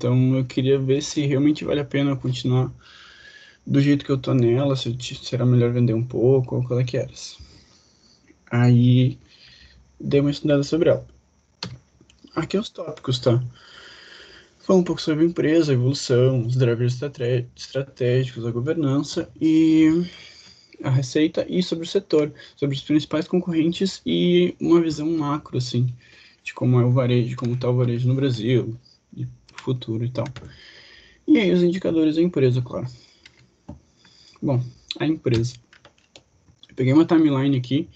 Então eu queria ver se realmente vale a pena continuar do jeito que eu tô nela, se era melhor vender um pouco, ou qual é que era. Aí dei uma estudada sobre ela. Aqui os tópicos, tá? Fala um pouco sobre a empresa, a evolução, os drivers estratégicos, a governança e a receita e sobre o setor, sobre os principais concorrentes e uma visão macro, assim, de como é o varejo, de como está o varejo no Brasil, e futuro e tal. E aí os indicadores da empresa, claro. Bom, a empresa. Eu peguei uma timeline aqui.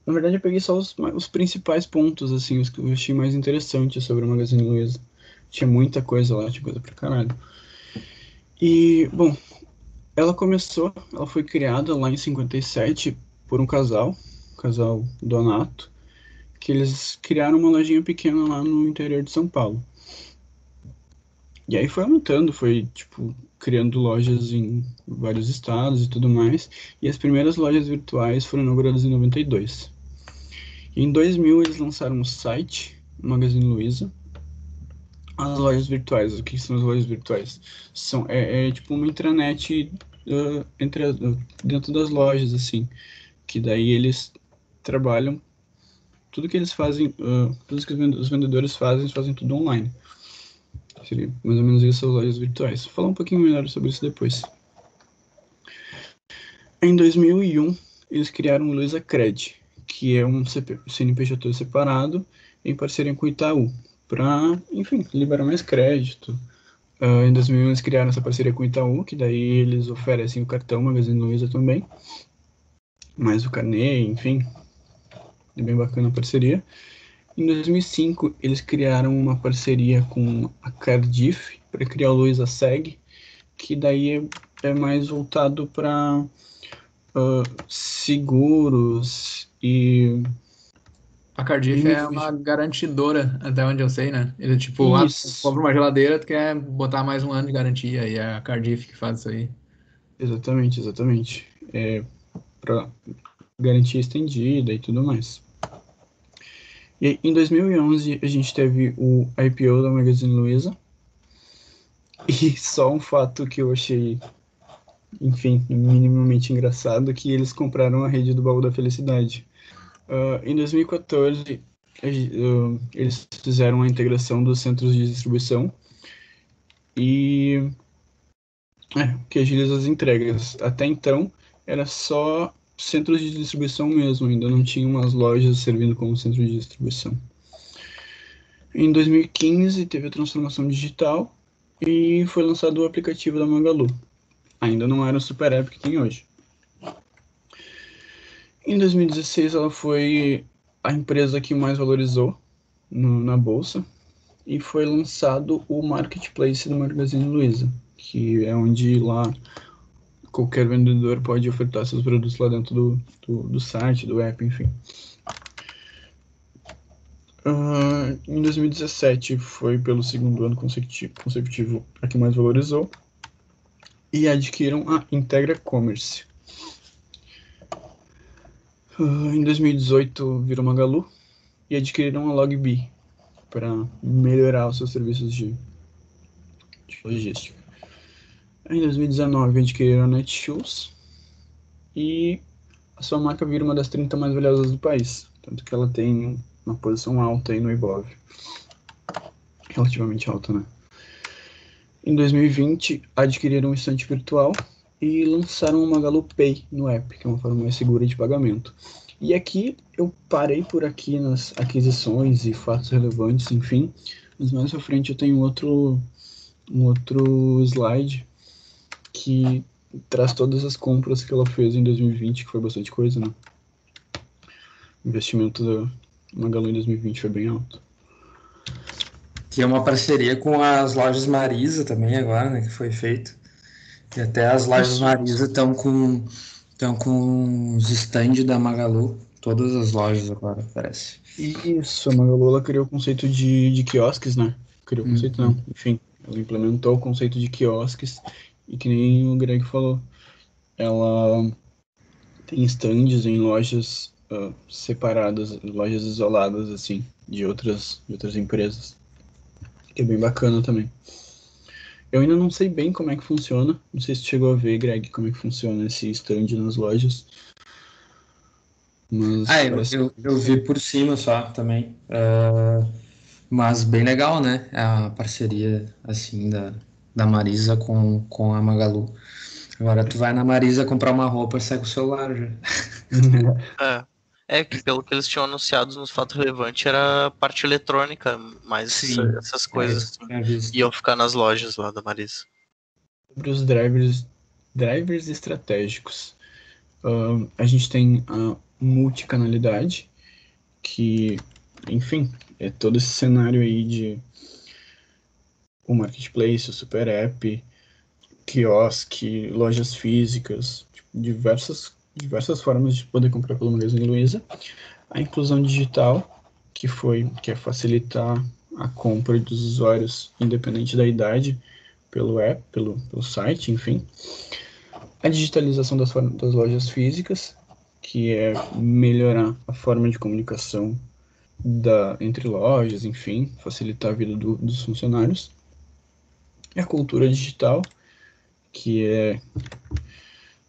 Na verdade, eu peguei só os principais pontos, assim, os que eu achei mais interessantes sobre a Magazine Luiza. Tinha muita coisa lá, tinha coisa pra caralho. E, bom, ela foi criada lá em 57 por um casal Donato, que eles criaram uma lojinha pequena lá no interior de São Paulo. E aí foi aumentando, foi, tipo, criando lojas em vários estados e tudo mais. E as primeiras lojas virtuais foram inauguradas em 92. E em 2000 eles lançaram um site, Magazine Luiza. As lojas virtuais, o que são as lojas virtuais? É tipo uma intranet dentro das lojas, assim. Que daí eles trabalham, tudo que eles fazem, tudo que os vendedores fazem, eles fazem tudo online. Seria mais ou menos isso as lojas virtuais. Vou falar um pouquinho melhor sobre isso depois. Em 2001, eles criaram o Luiza Cred, que é um CNPJ separado em parceria com o Itaú, para, enfim, liberar mais crédito. Em 2001 eles criaram essa parceria com o Itaú, que daí eles oferecem o cartão Magazine Luiza também, mais o carnê, enfim, é bem bacana a parceria. Em 2005 eles criaram uma parceria com a Cardiff para criar o Luiza Seg, que daí é mais voltado para seguros e A Cardiff é uma garantidora, até onde eu sei, né? Ele, tipo, tu isso, compra uma geladeira, tu quer botar mais um ano de garantia, e é a Cardiff que faz isso aí. exatamente. É para garantia estendida e tudo mais. E em 2011 a gente teve o IPO da Magazine Luiza. E só um fato que eu achei, enfim, minimamente engraçado, que eles compraram a rede do Baú da Felicidade. Em 2014, eles fizeram a integração dos centros de distribuição e que agiliza as entregas. Até então, era só centros de distribuição mesmo, ainda não tinha umas lojas servindo como centro de distribuição. Em 2015, teve a transformação digital e foi lançado o aplicativo da Magalu. Ainda não era o super app que tem hoje. Em 2016, ela foi a empresa que mais valorizou na bolsa e foi lançado o marketplace do Magazine Luiza, que é onde lá qualquer vendedor pode ofertar seus produtos lá dentro do site, do app, enfim. Em 2017 foi pelo segundo ano consecutivo a que mais valorizou e adquiriram a Integra Commerce. Em 2018 virou Magalu e adquiriram a Logbi para melhorar os seus serviços de logística. Em 2019 adquiriram a Netshoes e a sua marca vira uma das 30 mais valiosas do país, tanto que ela tem uma posição alta aí no Ibov, relativamente alta, né? Em 2020 adquiriram um estante virtual e lançaram o Magalu Pay no app, que é uma forma mais segura de pagamento. E aqui eu parei por aqui nas aquisições e fatos relevantes, enfim, mas mais à frente eu tenho um outro slide que traz todas as compras que ela fez em 2020, que foi bastante coisa, né? O investimento da Magalu em 2020 foi bem alto. Que é uma parceria com as lojas Marisa também agora, né, que foi feito. E até as lojas Isso, Marisa estão com os stand da Magalu, todas as lojas agora, parece. isso, a Magalu ela criou o conceito de quiosques, né? Criou o conceito não, Uhum. enfim, ela implementou o conceito de quiosques e que nem o Greg falou, ela tem stands em lojas separadas, lojas isoladas, assim, de outras empresas. que é bem bacana também. Eu ainda não sei bem como é que funciona. Não sei se tu chegou a ver, Greg, como é que funciona esse stand nas lojas. Mas eu vi por cima só também. Mas bem legal, né? A parceria, assim, da Marisa com a Magalu. Agora tu vai na Marisa comprar uma roupa e sai com o celular já. É que pelo que eles tinham anunciado nos fatos relevantes era parte eletrônica, mais Sim, essas coisas isso que eu assim. tinha visto. Iam ficar nas lojas lá da Marisa. Sobre os drivers estratégicos. A gente tem a multicanalidade, que, enfim, é todo esse cenário aí de o marketplace, o super app, quiosque, lojas físicas, tipo, diversas formas de poder comprar pelo Magazine Luiza. A inclusão digital, que é facilitar a compra dos usuários, independente da idade, pelo app, pelo site, enfim. A digitalização das lojas físicas, que é melhorar a forma de comunicação entre lojas, enfim, facilitar a vida dos funcionários. E a cultura digital, que é,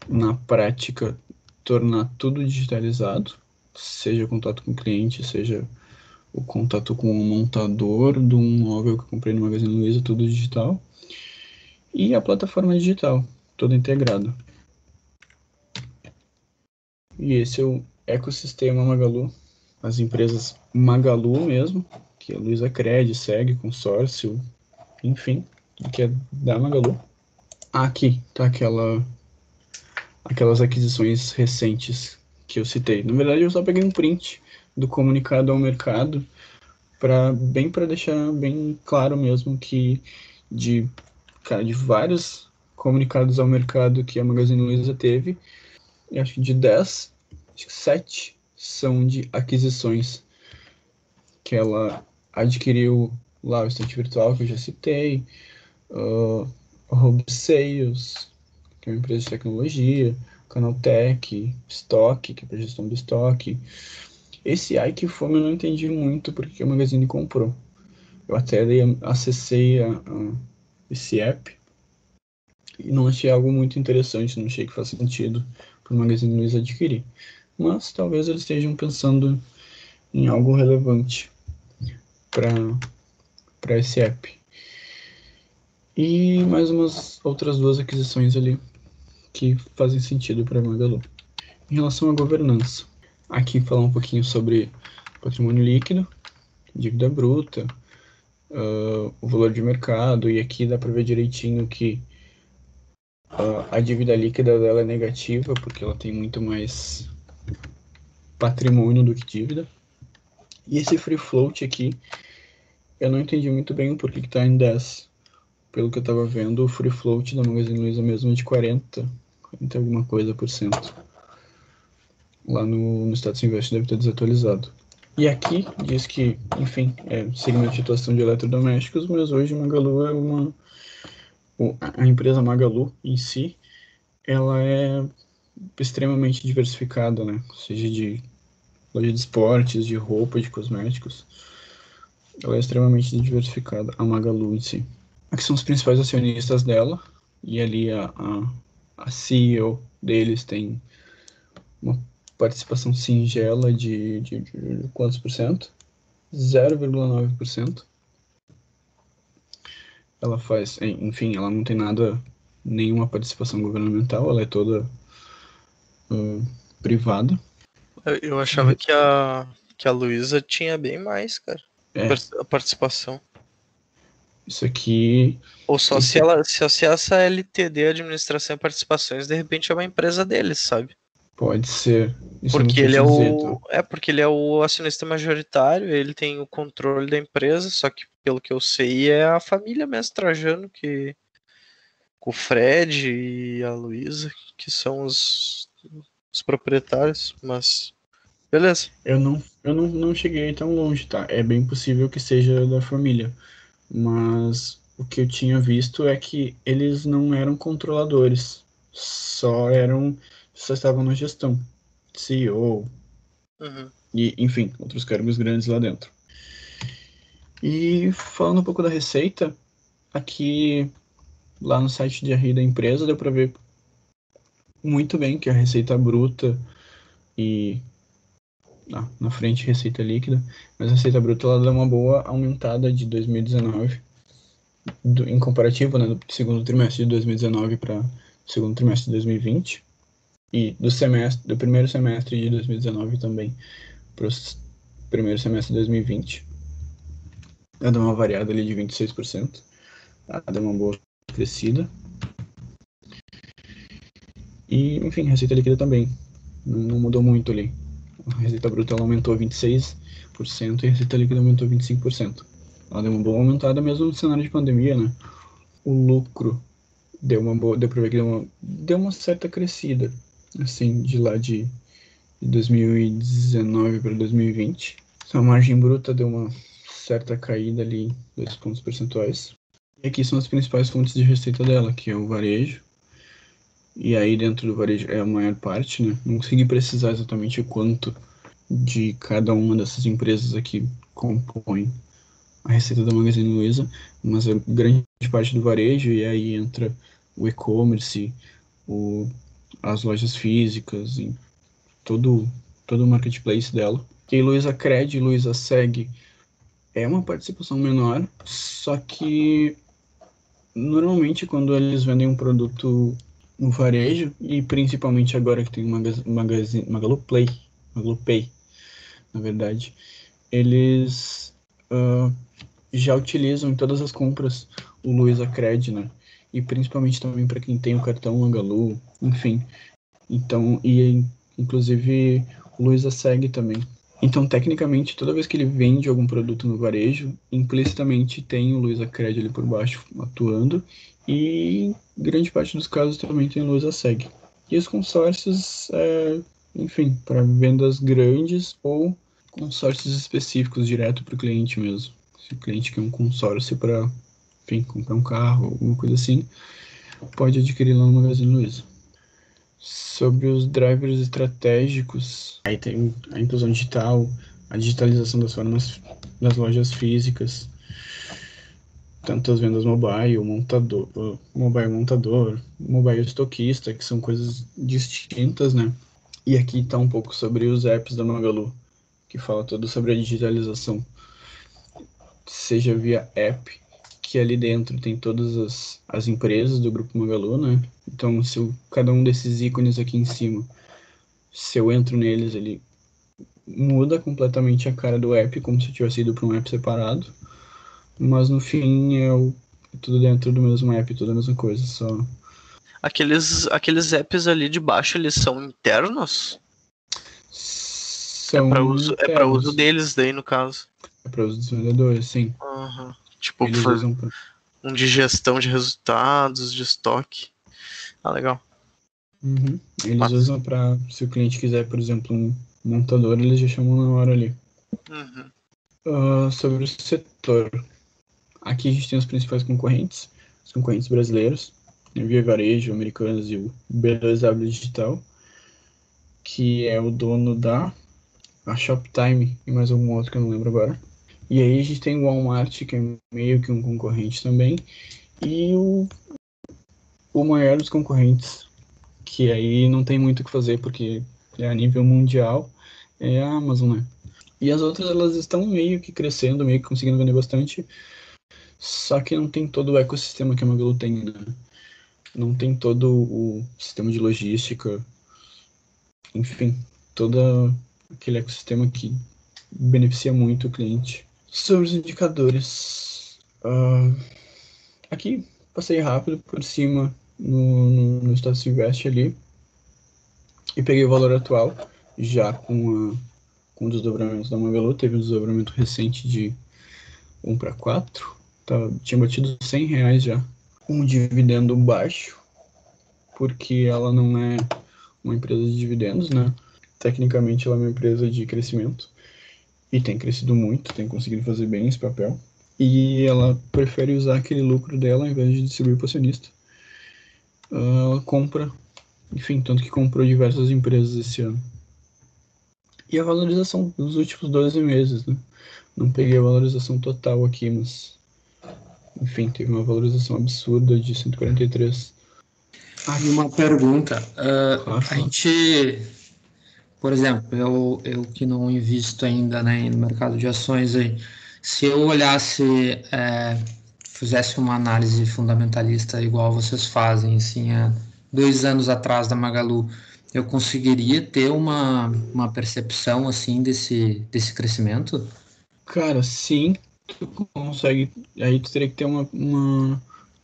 na prática, tornar tudo digitalizado, seja o contato com o cliente, seja o contato com o montador de um móvel que eu comprei no Magazine Luiza, tudo digital. E a plataforma digital, toda integrada. E esse é o ecossistema Magalu, as empresas Magalu mesmo, que é Luiza Cred, Seg, Consórcio, enfim, tudo que é da Magalu. Aqui tá aquelas aquisições recentes que eu citei. Na verdade, eu só peguei um print do comunicado ao mercado bem para deixar bem claro mesmo que de vários comunicados ao mercado que a Magazine Luiza teve, eu acho que de 10, acho que 7 são de aquisições que ela adquiriu lá, o estante virtual que eu já citei, a Hub Sales, que é uma empresa de tecnologia, Canaltech, Stock, que é para gestão do estoque. Esse iQFome eu não entendi muito porque a Magazine comprou. Eu até acessei esse app e não achei algo muito interessante, não achei que faz sentido para o Magazine Luiza adquirir. Mas talvez eles estejam pensando em algo relevante para esse app. E mais umas outras duas aquisições ali que fazem sentido para a Magalu. Em relação à governança, aqui falar um pouquinho sobre patrimônio líquido, dívida bruta, o valor de mercado, e aqui dá para ver direitinho que a dívida líquida dela é negativa, porque ela tem muito mais patrimônio do que dívida. E esse free float aqui, eu não entendi muito bem o porquê que está em 10. Pelo que eu estava vendo, o free float da Magazine Luiza mesmo é de 40 alguma coisa por cento. Lá no Status Invest deve ter desatualizado. E aqui diz que, enfim, é segmento de atuação de eletrodomésticos, mas hoje Magalu é a empresa Magalu em si, ela é extremamente diversificada, né? Seja de loja de esportes, de roupa, de cosméticos. Ela é extremamente diversificada, a Magalu em si. Aqui são os principais acionistas dela, e ali a CEO deles tem uma participação singela de quantos por cento? 0,9%. Ela faz, enfim, ela não tem nenhuma participação governamental, ela é toda privada. Eu achava que a Luiza tinha bem mais, cara. A participação. Isso aqui. Ou só se essa LTD, Administração e Participações, de repente é uma empresa deles, sabe? Pode ser. Isso porque ele porque ele é o acionista majoritário, ele tem o controle da empresa, só que pelo que eu sei é a família mesmo Trajano que com o Fred e a Luísa, que são os proprietários, mas beleza. Eu não cheguei tão longe, tá? É bem possível que seja da família, mas o que eu tinha visto é que eles não eram controladores, só estavam na gestão, CEO, e, enfim, outros cargos grandes lá dentro. E falando um pouco da receita, aqui lá no site de RI da empresa deu para ver muito bem que a receita bruta e na frente receita líquida, mas a receita bruta ela deu uma boa aumentada de 2019 em comparativo, né, do segundo trimestre de 2019 para segundo trimestre de 2020 e do primeiro semestre de 2019 também para o primeiro semestre de 2020. Ela deu uma variada ali de 26%. Ela deu uma boa crescida. E, enfim, a receita líquida também não mudou muito ali. A receita bruta ela aumentou 26% e a receita líquida aumentou 25%. Ela deu uma boa aumentada mesmo no cenário de pandemia, né? O lucro deu pra ver que deu uma certa crescida, assim, de lá de 2019 para 2020. A margem bruta deu uma certa caída ali, 2 pontos percentuais. E aqui são as principais fontes de receita dela, que é o varejo. E aí dentro do varejo é a maior parte, né? Não consegui precisar exatamente o quanto de cada uma dessas empresas aqui compõe a receita da Magazine Luiza, mas a grande parte do varejo, e aí entra o e-commerce, as lojas físicas, e todo o marketplace dela. E Luiza Cred e Luiza Seg é uma participação menor, só que normalmente quando eles vendem um produto no varejo, e principalmente agora que tem o Magalu Pay, na verdade, eles já utilizam em todas as compras o Luiza Cred, né? E principalmente também para quem tem o cartão Magalu, enfim. Então, e inclusive o Luiza Seg também. Então, tecnicamente, toda vez que ele vende algum produto no varejo, implicitamente tem o Luiza Cred ali por baixo atuando, e em grande parte dos casos também tem o Luiza Seg. E os consórcios, enfim, para vendas grandes ou consórcios específicos direto para o cliente mesmo. Se o cliente quer um consórcio para, enfim, comprar um carro, alguma coisa assim, pode adquirir lá no Magazine Luiza. Sobre os drivers estratégicos, aí tem a inclusão digital, a digitalização das formas das lojas físicas, tanto as vendas mobile montador, mobile estoquista, que são coisas distintas, né? E aqui está um pouco sobre os apps da Magalu, que fala tudo sobre a digitalização, seja via app, que ali dentro tem todas as empresas do Grupo Magalu, né? Então, cada um desses ícones aqui em cima, se eu entro neles, ele muda completamente a cara do app, como se eu tivesse ido para um app separado. Mas no fim é tudo dentro do mesmo app, tudo a mesma coisa, só... Aqueles apps ali de baixo, eles são internos? São É para uso deles daí, no caso. É para uso dos vendedores, sim. Uhum. Tipo, eles usam um de gestão de resultados, de estoque. Ah, legal. Uhum. Eles usam para, se o cliente quiser, por exemplo, um montador, eles já chamam na hora ali. Uhum. Sobre o setor, aqui a gente tem os principais concorrentes, os concorrentes brasileiros, o Via Varejo, Americanas e o B2W Digital, que é o dono da Shoptime e mais algum outro que eu não lembro agora. E aí a gente tem o Walmart, que é meio que um concorrente também, e o maior dos concorrentes, que aí não tem muito o que fazer, porque é a nível mundial, é a Amazon, né? E as outras, elas estão meio que crescendo, meio que conseguindo vender bastante, só que não tem todo o ecossistema que a Magalu tem, né? Não tem todo o sistema de logística, enfim, todo aquele ecossistema que beneficia muito o cliente. Sobre os indicadores, aqui passei rápido por cima no status invest ali e peguei o valor atual, já com o desdobramento da Magalu. Teve um desdobramento recente de 1 para 4, tinha batido R$100 já. Um dividendo baixo, porque ela não é uma empresa de dividendos, né? Tecnicamente ela é uma empresa de crescimento e tem crescido muito, tem conseguido fazer bem esse papel. E ela prefere usar aquele lucro dela ao invés de distribuir para o acionista. Ela compra, enfim, tanto que comprou diversas empresas esse ano. E a valorização dos últimos 12 meses, né? Não peguei a valorização total aqui, mas... Enfim, teve uma valorização absurda de 143. E uma pergunta. Claro. A gente, por exemplo, eu que não invisto ainda, né, no mercado de ações aí, se eu olhasse, fizesse uma análise fundamentalista igual vocês fazem, assim, há 2 anos atrás da Magalu, eu conseguiria ter uma percepção, assim, desse crescimento? Cara, sim, tu consegue. Aí tu teria que ter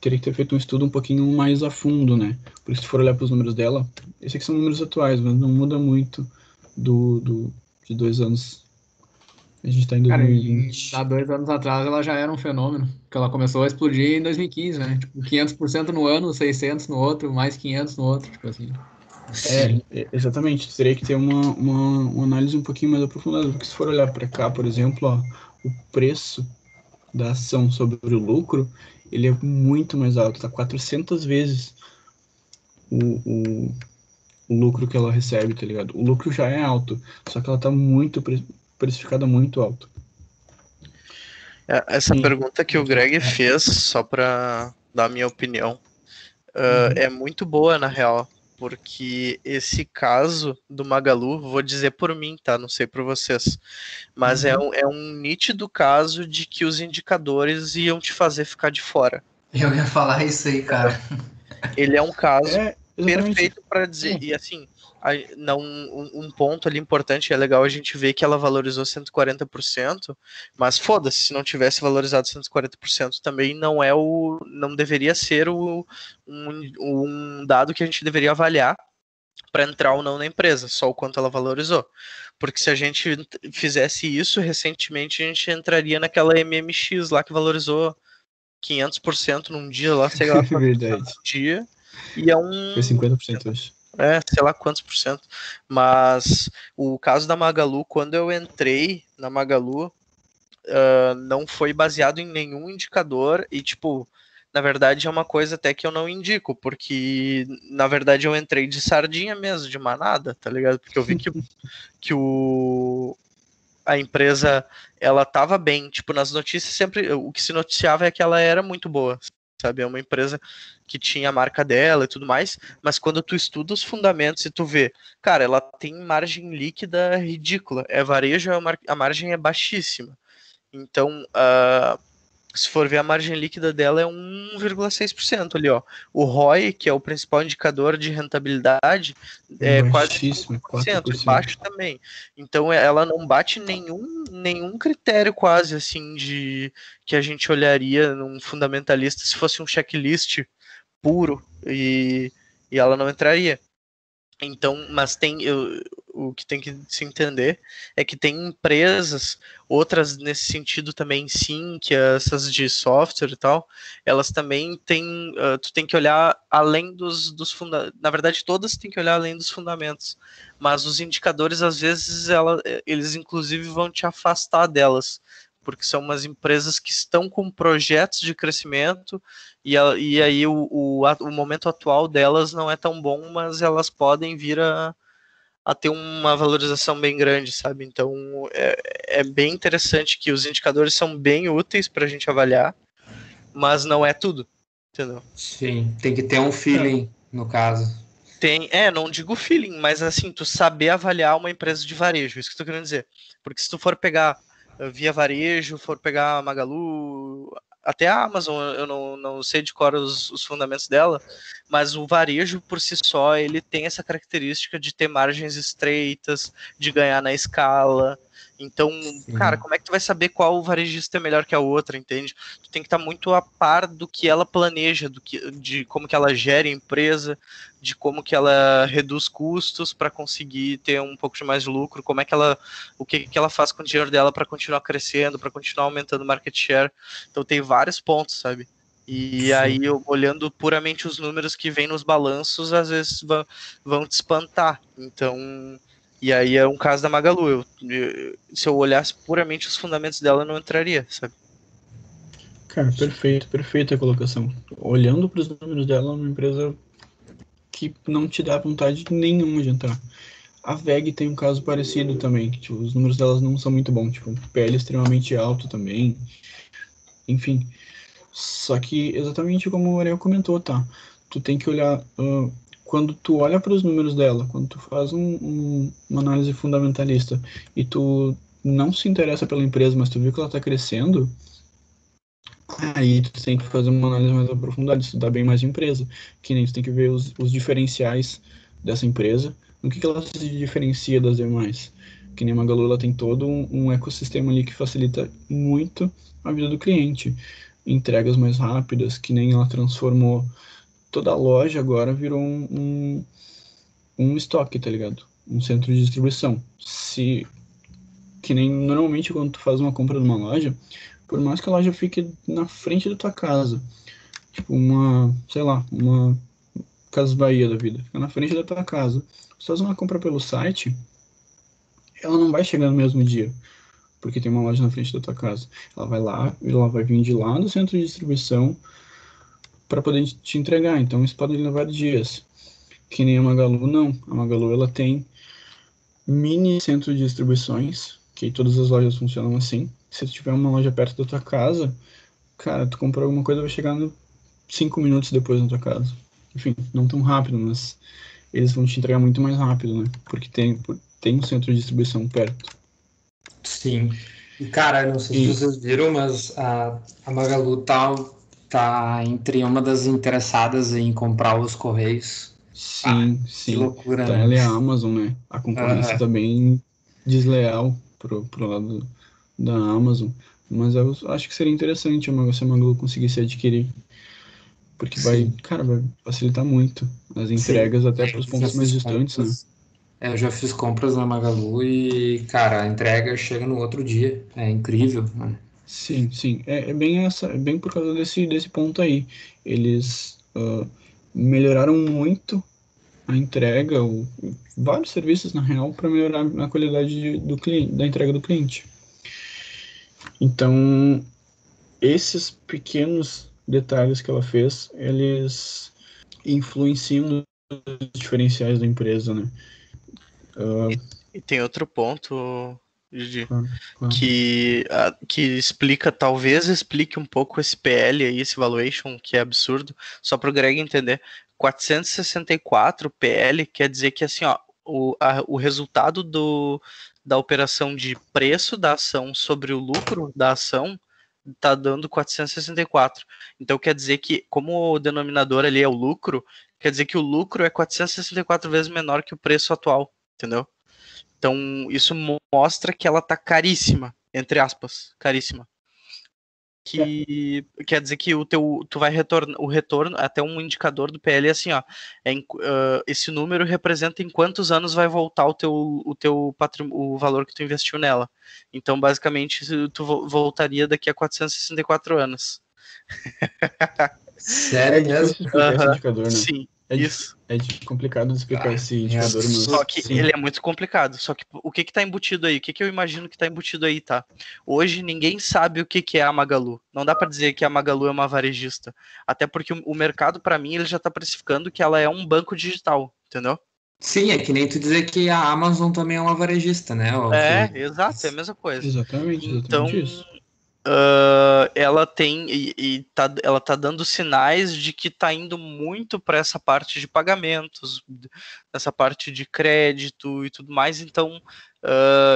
teria que ter feito um estudo um pouquinho mais a fundo, né? Porque se tu for olhar para os números dela, esses aqui são números atuais, mas não muda muito de 2 anos. A gente tá em Cara, 2020. há 2 anos atrás ela já era um fenômeno, porque ela começou a explodir em 2015, né? Tipo, 500% no ano, 600 no outro, mais 500 no outro, tipo assim. Sim. Exatamente. Tu teria que ter uma análise um pouquinho mais aprofundada, porque se for olhar para cá, por exemplo, ó, o preço da ação sobre o lucro, ele é muito mais alto, tá 400 vezes o, o lucro que ela recebe, tá ligado? O lucro já é alto, só que ela tá muito precificada muito alto. Essa Sim. pergunta que o Greg fez, só para dar a minha opinião, é muito boa, na real, porque esse caso do Magalu, vou dizer por mim, tá? Não sei por vocês, mas é um nítido caso de que os indicadores iam te fazer ficar de fora. Eu ia falar isso aí, cara. Ele é um caso Exatamente. perfeito para dizer, e assim, não, um ponto ali importante, é legal a gente ver que ela valorizou 140%, mas foda-se, se não tivesse valorizado 140% também não deveria ser um dado que a gente deveria avaliar para entrar ou não na empresa, só o quanto ela valorizou. Porque se a gente fizesse isso, recentemente a gente entraria naquela MMX lá que valorizou 500% num dia lá, sei lá quanto Verdade. dia, e é um... Foi 50% hoje. sei lá quantos por cento. Mas o caso da Magalu, quando eu entrei na Magalu, não foi baseado em nenhum indicador e, tipo, na verdade é uma coisa até que eu não indico, porque, na verdade, eu entrei de sardinha mesmo, de manada, tá ligado? Porque eu vi que a empresa, ela tava bem, tipo, nas notícias sempre, o que se noticiava é que ela era muito boa, sabe? É uma empresa que tinha a marca dela e tudo mais, mas quando tu estuda os fundamentos e tu vê, cara, ela tem margem líquida ridícula, varejo, a margem é baixíssima. Então, se for ver, a margem líquida dela é 1,6% ali, ó. O ROI, que é o principal indicador de rentabilidade, é quase 5%, baixo também. Então ela não bate nenhum critério quase assim de que a gente olharia num fundamentalista se fosse um checklist puro e ela não entraria. Então, mas o que tem que se entender é que tem empresas, outras nesse sentido também sim, que essas de software e tal, elas também têm, tu tem que olhar além dos fundamentos, na verdade todas tem que olhar além dos fundamentos, mas os indicadores às vezes eles inclusive vão te afastar delas, porque são umas empresas que estão com projetos de crescimento e aí o momento atual delas não é tão bom, mas elas podem vir a ter uma valorização bem grande, sabe? Então é bem interessante que os indicadores são bem úteis para a gente avaliar, mas não é tudo, entendeu? Sim, tem que ter um feeling, no caso. Não digo feeling, mas assim, tu saber avaliar uma empresa de varejo, isso que eu tô querendo dizer. Porque se tu for pegar Via Varejo, for pegar a Magalu, até a Amazon, eu não sei de cor os fundamentos dela, mas o varejo por si só, ele tem essa característica de ter margens estreitas, de ganhar na escala. Então, cara, como é que tu vai saber qual varejista é melhor que a outra, entende? Tu tem que estar muito a par do que ela planeja, de como que ela gera a empresa, de como que ela reduz custos para conseguir ter um pouco de mais de lucro, o que ela faz com o dinheiro dela para continuar crescendo, para continuar aumentando o market share. Então tem vários pontos, sabe? E aí, olhando puramente os números que vem nos balanços, às vezes vão te espantar. Então, e aí é um caso da Magalu. Se eu olhasse puramente os fundamentos dela, eu não entraria, sabe? Cara, perfeita a colocação. Olhando para os números dela, é uma empresa que não te dá vontade nenhuma de entrar. A VEG tem um caso parecido também, que tipo, os números delas não são muito bons, tipo, PL extremamente alto também, enfim. Só que exatamente como o Ariel comentou, tá? Tu tem que olhar, quando tu olha para os números dela, quando tu faz uma análise fundamentalista e tu não se interessa pela empresa, mas tu viu que ela está crescendo, aí tu tem que fazer uma análise mais aprofundada, estudar bem mais a empresa, que nem tu tem que ver os diferenciais dessa empresa, no que ela se diferencia das demais. Que nem a Magalu, ela tem todo um ecossistema ali que facilita muito a vida do cliente. Entregas mais rápidas, que nem ela transformou toda a loja agora virou um estoque, tá ligado? Um centro de distribuição. Que nem normalmente quando tu faz uma compra numa loja, por mais que a loja fique na frente da tua casa, tipo sei lá, uma Casas Bahia da vida, fica na frente da tua casa. Se tu faz uma compra pelo site, ela não vai chegar no mesmo dia, porque tem uma loja na frente da tua casa. Ela vai lá, ela vai vir de lá do centro de distribuição para poder te entregar. Então isso pode levar dias. Que nem a Magalu, não. A Magalu, ela tem mini centro de distribuições, que todas as lojas funcionam assim. Se tu tiver uma loja perto da tua casa, cara, tu comprar alguma coisa vai chegar 5 minutos depois na tua casa. Enfim, não tão rápido, mas eles vão te entregar muito mais rápido, né? Porque tem um centro de distribuição perto. Sim. E, cara, não sei se vocês viram, mas a Magalu tá entre uma das interessadas em comprar os Correios. Sim, Que sim. loucura, Tá né? ela e a Amazon, né? A concorrência tá bem desleal pro lado da Amazon. Mas eu acho que seria interessante se a Magalu conseguisse adquirir. Porque vai facilitar muito as entregas até para os pontos mais distantes, né? Eu já fiz compras na Magalu e, cara, a entrega chega no outro dia. É incrível, né? Sim, sim. É bem por causa desse ponto aí. Eles melhoraram muito a entrega, vários serviços na real, para melhorar a qualidade do cliente, da entrega do cliente. Então, esses pequenos detalhes que ela fez, eles influenciam nos diferenciais da empresa, né? E tem outro ponto, Gigi, Claro. que explica, talvez explique um pouco esse PL aí, esse valuation, que é absurdo, só para o Greg entender. 464 PL quer dizer que assim, ó, o resultado da operação de preço da ação sobre o lucro da ação tá dando 464. Então quer dizer que, como o denominador ali é o lucro, quer dizer que o lucro é 464 vezes menor que o preço atual, entendeu? Então, isso mostra que ela tá caríssima, entre aspas, caríssima. Que quer dizer que tu vai retornar, o retorno, até um indicador do PL é assim, ó, esse número representa em quantos anos vai voltar o valor que tu investiu nela. Então, basicamente, tu voltaria daqui a 464 anos. Sério mesmo? Difícil explicar esse indicador, né? Sim, isso. É complicado de explicar esse indicador, mas... Só que sim. ele é muito complicado. Só que o que tá embutido aí? O que eu imagino que tá embutido aí, tá? Hoje ninguém sabe o que é a Magalu. Não dá para dizer que a Magalu é uma varejista. Até porque o mercado, para mim, ele já tá precificando que ela é um banco digital, entendeu? Sim, é que nem tu dizer que a Amazon também é uma varejista, né? Exato, é a mesma coisa. Exatamente Então, isso. ela tem ela tá dando sinais de que tá indo muito para essa parte de pagamentos, essa parte de crédito e tudo mais. Então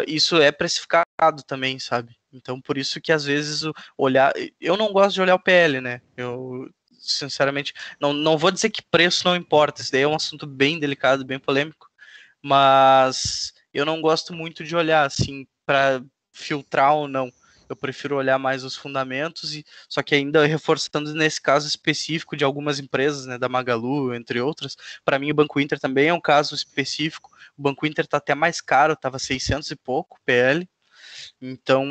isso é precificado também, sabe? Então por isso que às vezes eu não gosto de olhar o PL, né? Eu sinceramente não vou dizer que preço não importa, isso daí é um assunto bem delicado, bem polêmico, mas eu não gosto muito de olhar assim para filtrar ou não. Eu prefiro olhar mais os fundamentos, só que ainda reforçando nesse caso específico de algumas empresas, né, da Magalu, entre outras. Para mim, o Banco Inter também é um caso específico. O Banco Inter está até mais caro, estava 600 e pouco PL. Então,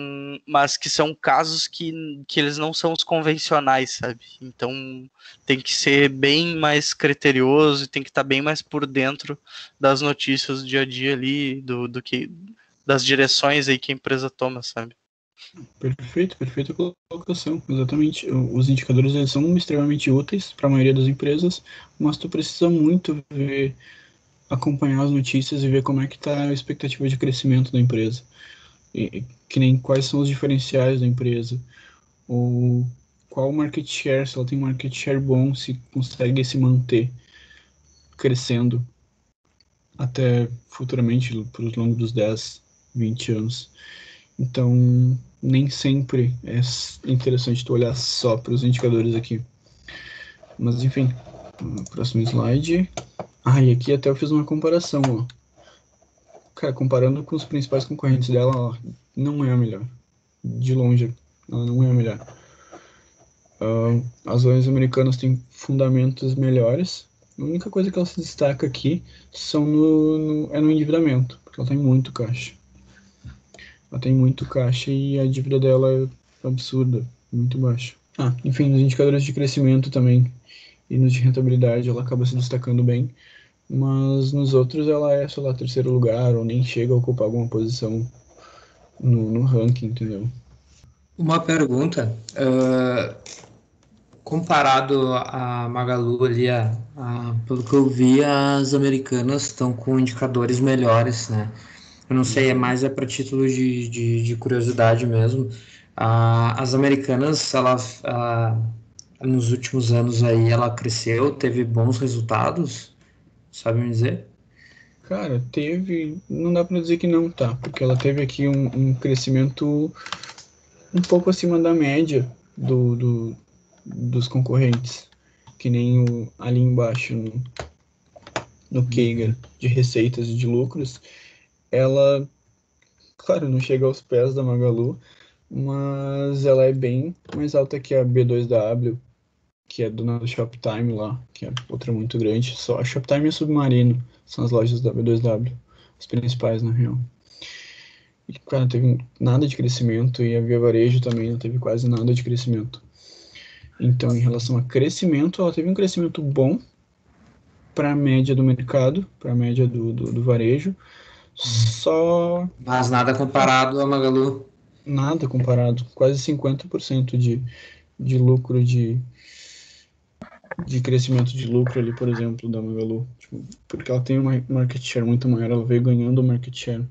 mas que são casos que eles não são os convencionais, sabe? Então, tem que ser bem mais criterioso e tem que estar bem mais por dentro das notícias do dia a dia ali, do que das direções aí que a empresa toma, sabe? Perfeita colocação, exatamente. Os indicadores eles são extremamente úteis para a maioria das empresas, mas tu precisa muito ver acompanhar as notícias e ver como é que está a expectativa de crescimento da empresa. Que nem quais são os diferenciais da empresa, ou qual o market share, se ela tem um market share bom, se consegue se manter crescendo até futuramente, por longo dos 10, 20 anos. Então, nem sempre é interessante tu olhar só para os indicadores aqui. Mas, enfim, próximo slide. E aqui até eu fiz uma comparação, ó. Cara, comparando com os principais concorrentes dela, ó, não é a melhor. De longe, ela não é a melhor. As ações americanas têm fundamentos melhores. A única coisa que ela se destaca aqui é no endividamento, porque ela tem muito caixa. Ela tem muito caixa e a dívida dela é absurda, muito baixa. Enfim, nos indicadores de crescimento também e nos de rentabilidade ela acaba se destacando bem, mas nos outros ela é, sei lá, terceiro lugar ou nem chega a ocupar alguma posição no ranking, entendeu? Uma pergunta, comparado a Magalu ali, pelo que eu vi, as americanas estão com indicadores melhores, né? Eu não sei, é para título de curiosidade mesmo. As americanas, nos últimos anos aí, ela cresceu, teve bons resultados, sabe me dizer? Cara, não dá pra dizer que não tá, porque ela teve aqui um crescimento um pouco acima da média dos concorrentes, que nem ali embaixo no Kager de receitas e de lucros. Ela, claro, não chega aos pés da Magalu, mas ela é bem mais alta que a B2W, que é dona do Shoptime lá, que é outra muito grande. Só a Shoptime e a Submarino são as lojas da B2W, as principais, na real. E, cara, não teve nada de crescimento, e a Via Varejo também não teve quase nada de crescimento. Então, em relação a crescimento, ela teve um crescimento bom para a média do mercado, para a média do varejo, só Mas nada comparado a Magalu. nada comparado, quase 50% de lucro, de crescimento de lucro ali, por exemplo, da Magalu. Tipo, porque ela tem uma market share muito maior, ela veio ganhando market share.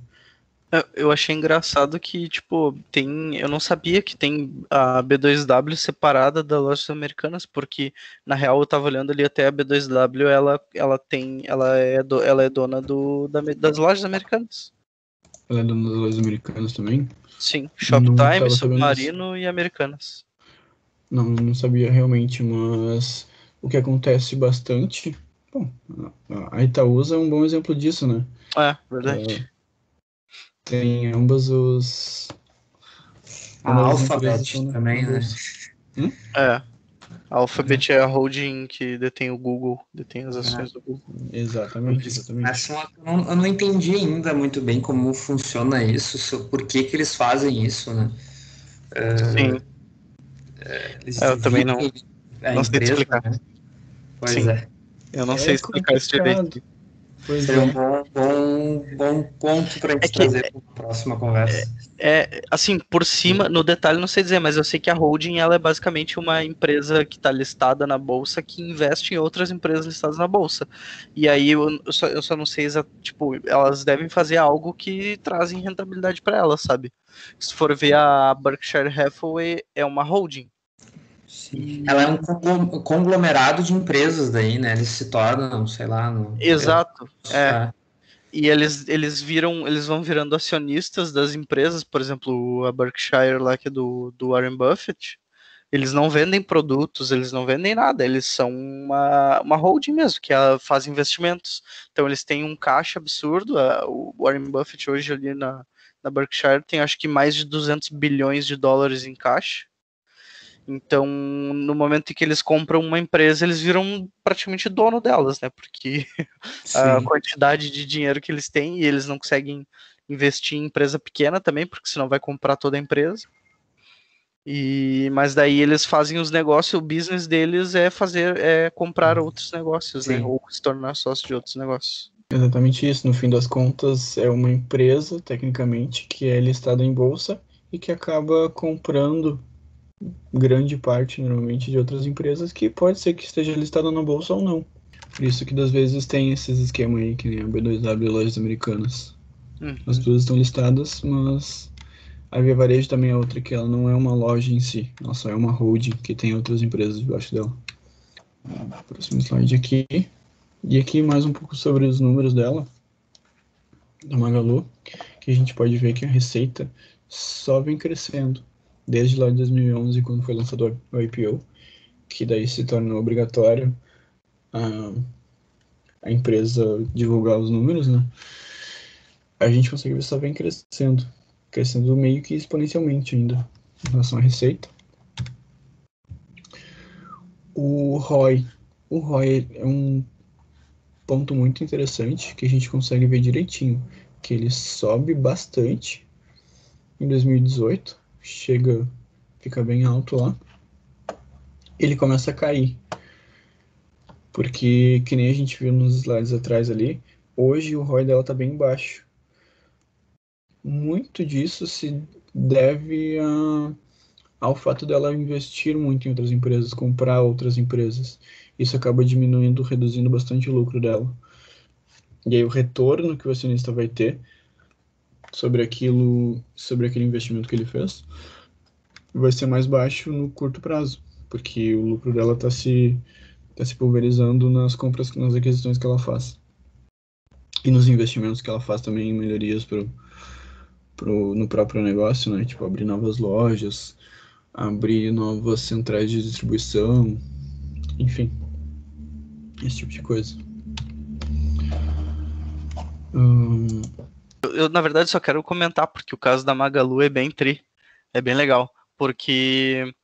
Eu achei engraçado que, tipo, eu não sabia que tem a B2W separada das lojas americanas, porque, na real, eu tava olhando ali até a B2W, ela é dona das lojas americanas. Ela é dona das lojas americanas também? Sim, Não Shoptime, tava sabendo disso. Submarino e Americanas. Não sabia realmente, mas o que acontece bastante... Bom, a Itaúsa é um bom exemplo disso, né? Verdade. Tem ambas A ambas as empresas estão Alphabet na também, né? bolsa. A Alphabet é a holding que detém o Google, detém as ações do Google. Exatamente. Eu não entendi ainda muito bem como funciona isso, por que eles fazem isso, né? Sim, Eles eu também não dividem a sei te empresa, explicar. né? Pois Sim, é. eu não sei explicar isso complicado. direito. Pois Seria um é. bom ponto para a gente trazer para a próxima conversa. Assim, por cima, no detalhe não sei dizer, mas eu sei que a holding ela é basicamente uma empresa que está listada na bolsa que investe em outras empresas listadas na bolsa. E aí eu só não sei tipo, elas devem fazer algo que trazem rentabilidade para elas, sabe? Se for ver a Berkshire Hathaway é uma holding. Sim. Ela é um conglomerado de empresas daí, né? Eles se tornam, sei lá, Exato. E eles vão virando acionistas das empresas, por exemplo, a Berkshire lá, que é do Warren Buffett. Eles não vendem produtos, eles não vendem nada, eles são uma holding mesmo, que faz investimentos. Então eles têm um caixa absurdo. O Warren Buffett hoje ali na Berkshire tem acho que mais de 200 bilhões de dólares em caixa. Então, no momento em que eles compram uma empresa, eles viram praticamente dono delas, né? Porque a quantidade de dinheiro que eles têm, e eles não conseguem investir em empresa pequena também, porque senão vai comprar toda a empresa. Mas daí eles fazem os negócios, o business deles é comprar outros negócios, né? Ou se tornar sócio de outros negócios. Exatamente isso. No fim das contas, é uma empresa, tecnicamente, que é listada em bolsa e que acaba comprando grande parte, normalmente, de outras empresas que pode ser que esteja listada na bolsa ou não. Por isso que das vezes tem esses esquemas aí, que nem a B2W e Lojas Americanas. As duas estão listadas, mas a Via Varejo também é outra, que ela não é uma loja em si, ela só é uma holding que tem outras empresas debaixo dela. Próximo slide aqui. E aqui mais um pouco sobre os números dela, da Magalu, que a gente pode ver que a receita só vem crescendo. Desde lá de 2011, quando foi lançado o IPO, que daí se tornou obrigatório a empresa divulgar os números, né? A gente consegue ver que só vem crescendo meio que exponencialmente ainda em relação à receita. O ROI é um ponto muito interessante que a gente consegue ver direitinho, que ele sobe bastante em 2018, fica bem alto lá, ele começa a cair, porque que nem a gente viu nos slides atrás ali, hoje o ROI dela tá bem baixo. Muito disso se deve ao fato dela investir muito em outras empresas, comprar outras empresas. Isso acaba diminuindo, reduzindo bastante o lucro dela. E aí o retorno que o acionista vai ter sobre aquele investimento que ele fez, vai ser mais baixo no curto prazo, porque o lucro dela tá se pulverizando nas compras, nas aquisições que ela faz. E nos investimentos que ela faz também em melhorias no próprio negócio, né? Tipo, abrir novas lojas, abrir novas centrais de distribuição, enfim, esse tipo de coisa. Eu, na verdade, só quero comentar, porque o caso da Magalu é bem legal, porque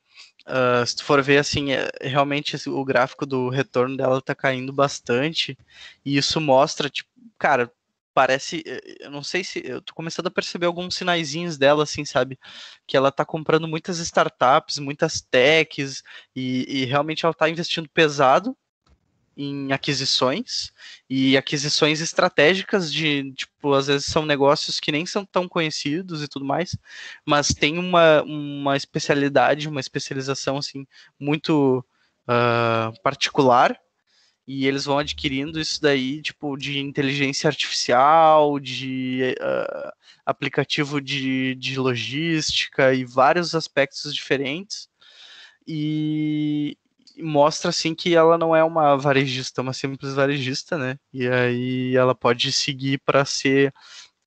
se tu for ver, assim, realmente o gráfico do retorno dela tá caindo bastante, e isso mostra, tipo, cara, parece, eu não sei se, eu tô começando a perceber alguns sinaizinhos dela, assim, sabe, que ela tá comprando muitas startups, muitas techs, e realmente ela tá investindo pesado em aquisições, e aquisições estratégicas de, tipo, às vezes são negócios que nem são tão conhecidos e tudo mais, mas tem uma especialidade, uma especialização, assim, muito particular, e eles vão adquirindo isso daí, tipo, de inteligência artificial, de aplicativo de logística e vários aspectos diferentes, e mostra assim que ela não é uma varejista, uma simples varejista, né? E aí ela pode seguir para ser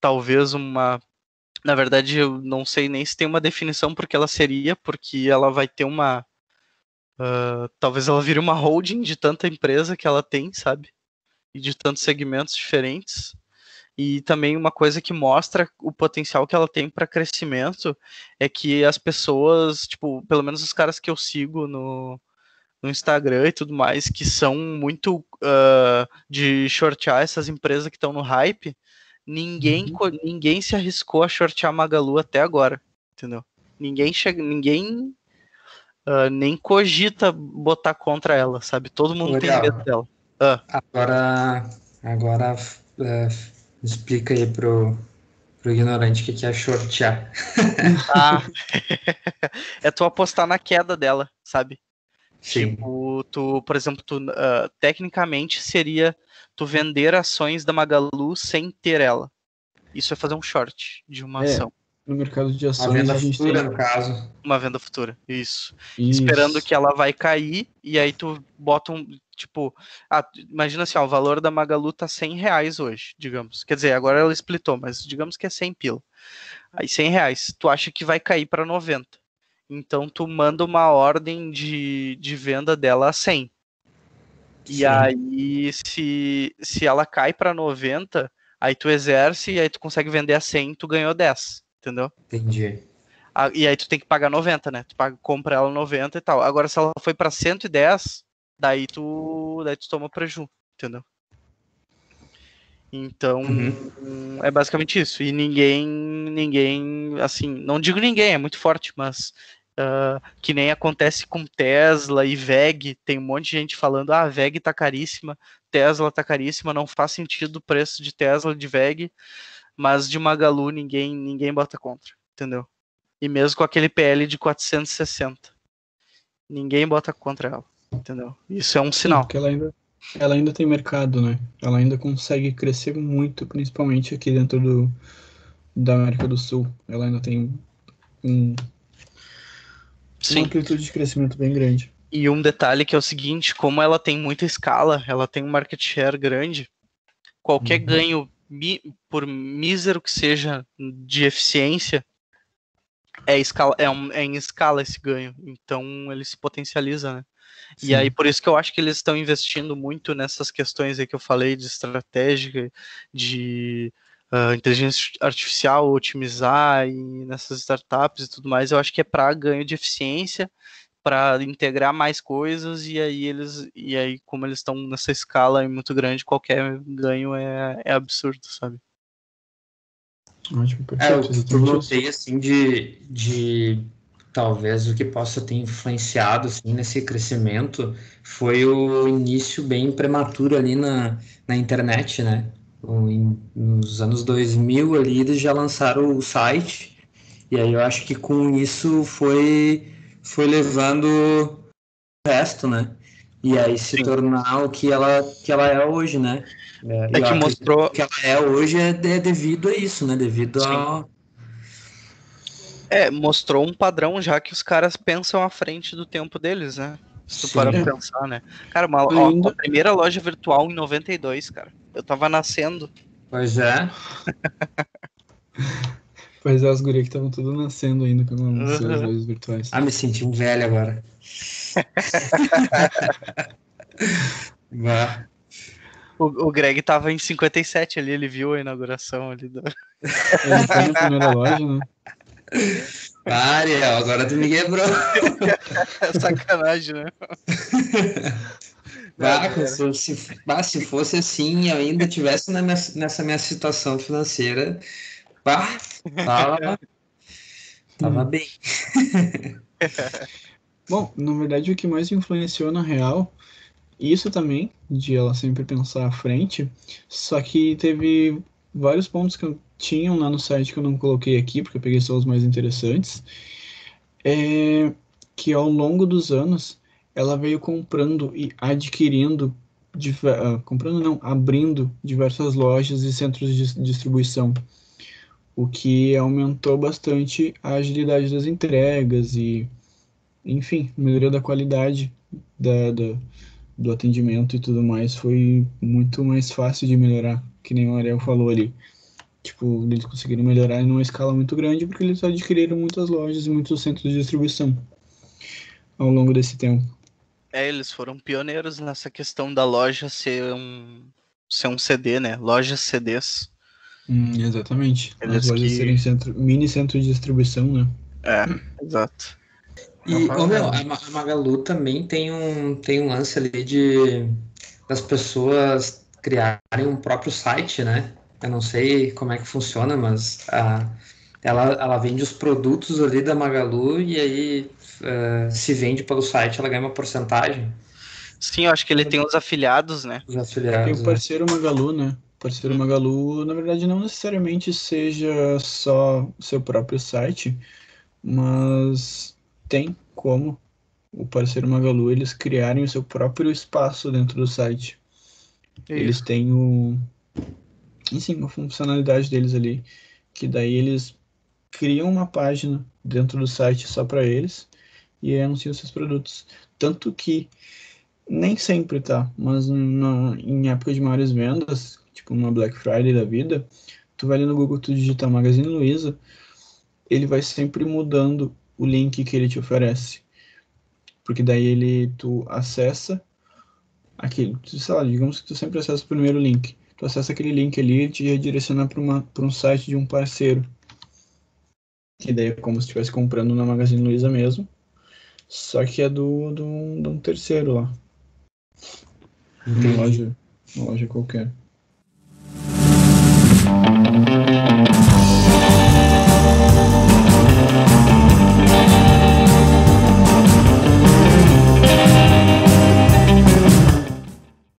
talvez uma. Na verdade, eu não sei nem se tem uma definição porque ela seria, porque ela vai ter uma. Talvez ela vire uma holding de tanta empresa que ela tem, sabe? E de tantos segmentos diferentes. E também uma coisa que mostra o potencial que ela tem para crescimento é que as pessoas, tipo, pelo menos os caras que eu sigo no Instagram e tudo mais, que são muito de shortear essas empresas que estão no hype, ninguém se arriscou a shortear Magalu até agora, entendeu? Ninguém nem cogita botar contra ela, sabe? Todo mundo tem medo Legal. dela. Agora é, explica aí pro ignorante o que é shortear. É tu apostar na queda dela, sabe? Sim, Tipo, por exemplo, tecnicamente seria tu vender ações da Magalu sem ter ela. Isso é fazer um short de uma ação. No mercado de uma ações venda a gente futura, tem no caso. Uma venda futura, isso. isso. Esperando que ela vai cair, e aí tu bota tipo, imagina assim, ó, o valor da Magalu tá R$100 hoje, digamos. Quer dizer, agora ela splitou, mas digamos que é 100 pila. Aí R$100, tu acha que vai cair para 90. Então tu manda uma ordem de venda dela a 100. E Sim. aí, se ela cai para 90, aí tu exerce e aí tu consegue vender a 100, tu ganhou 10, entendeu? Entendi. E aí tu tem que pagar 90, né? Tu compra ela 90 e tal. Agora, se ela foi pra 110, daí tu toma preju, entendeu? Então, é basicamente isso. E ninguém, assim, não digo ninguém, é muito forte, mas que nem acontece com Tesla e VEG, tem um monte de gente falando, a VEG tá caríssima, Tesla tá caríssima, não faz sentido o preço de Tesla, de VEG, mas de Magalu ninguém bota contra, entendeu? E mesmo com aquele PL de 460. Ninguém bota contra ela, entendeu? Isso é um sinal. Porque ela ela ainda tem mercado, né? Ela ainda consegue crescer muito, principalmente aqui dentro da América do Sul. Ela ainda tem uma Sim. amplitude de crescimento bem grande. E um detalhe que é o seguinte, como ela tem muita escala, ela tem um market share grande, qualquer ganho, por mísero que seja, de eficiência, é em escala esse ganho. Então ele se potencializa, né? Sim. E aí por isso que eu acho que eles estão investindo muito nessas questões aí que eu falei de estratégia, de inteligência artificial, otimizar e nessas startups e tudo mais. Eu acho que é para ganho de eficiência, para integrar mais coisas, e aí como eles estão nessa escala muito grande, qualquer ganho é absurdo, sabe? Ótimo, O perfeito, que eu exatamente isso. notei, assim, de talvez o que possa ter influenciado, assim, nesse crescimento foi o início bem prematuro ali na internet, né? Nos anos 2000 ali eles já lançaram o site, e aí eu acho que com isso foi levando o resto, né? E aí se Sim. tornar o que ela é hoje, né? É Eu que acredito mostrou. que ela é hoje é devido a isso, né? Devido Sim. a. Mostrou um padrão já que os caras pensam à frente do tempo deles, né? Se tu parar Sim. pra pensar, né? Cara, a primeira loja virtual em 92, cara. Eu tava nascendo. Pois é. Pois é, as gurias que estavam tudo nascendo ainda quando lançou as Uhum. lojas virtuais. Ah, me senti um velho agora. Vá. O Greg tava em 57 ali, ele viu a inauguração ali. Ele foi na primeira loja, né? Ariel, agora tu me quebrou. Sacanagem, né? Vá, Galera. se fosse assim, eu ainda tivesse nessa minha situação financeira, vá, tava bem. Bom, na verdade, o que mais influenciou na real, isso também, de ela sempre pensar à frente, só que teve vários pontos que tinham lá no site que eu não coloquei aqui, porque eu peguei só os mais interessantes, que ao longo dos anos ela veio comprando e adquirindo, comprando não, abrindo diversas lojas e centros de distribuição, o que aumentou bastante a agilidade das entregas e, enfim, melhoria da qualidade do atendimento e tudo mais foi muito mais fácil de melhorar, que nem o Ariel falou ali. Tipo, eles conseguiram melhorar em uma escala muito grande porque eles adquiriram muitas lojas e muitos centros de distribuição ao longo desse tempo. Eles foram pioneiros nessa questão da loja ser um CD, né? Lojas CDs. Exatamente. As Eles lojas serem que. mini centro de distribuição, né? Exato. E, a Magalu também tem um lance ali das pessoas criarem um próprio site, né? Eu não sei como é que funciona, mas ela vende os produtos ali da Magalu e aí se vende pelo site, ela ganha uma porcentagem Sim, eu acho que ele tem os afiliados, né? dos Tem o afiliados, né? parceiro Magalu, né? O parceiro Magalu, na verdade, não necessariamente seja só o seu próprio site, mas tem como o parceiro Magalu eles criarem o seu próprio espaço dentro do site. Eles Isso. têm uma funcionalidade deles ali, que daí eles criam uma página dentro do site só para eles e aí anunciam seus produtos. Tanto que nem sempre, tá? Mas em época de maiores vendas, tipo uma Black Friday da vida, tu vai ali no Google, tu digita Magazine Luiza, ele vai sempre mudando o link que ele te oferece. Porque daí tu acessa aquele, sei lá, digamos que tu sempre acessa o primeiro link. Tu acessa aquele link ali e te redireciona para um site de um parceiro. Que daí é como se estivesse comprando na Magazine Luiza mesmo. Só que é de um terceiro lá. Entendi. Uma loja qualquer.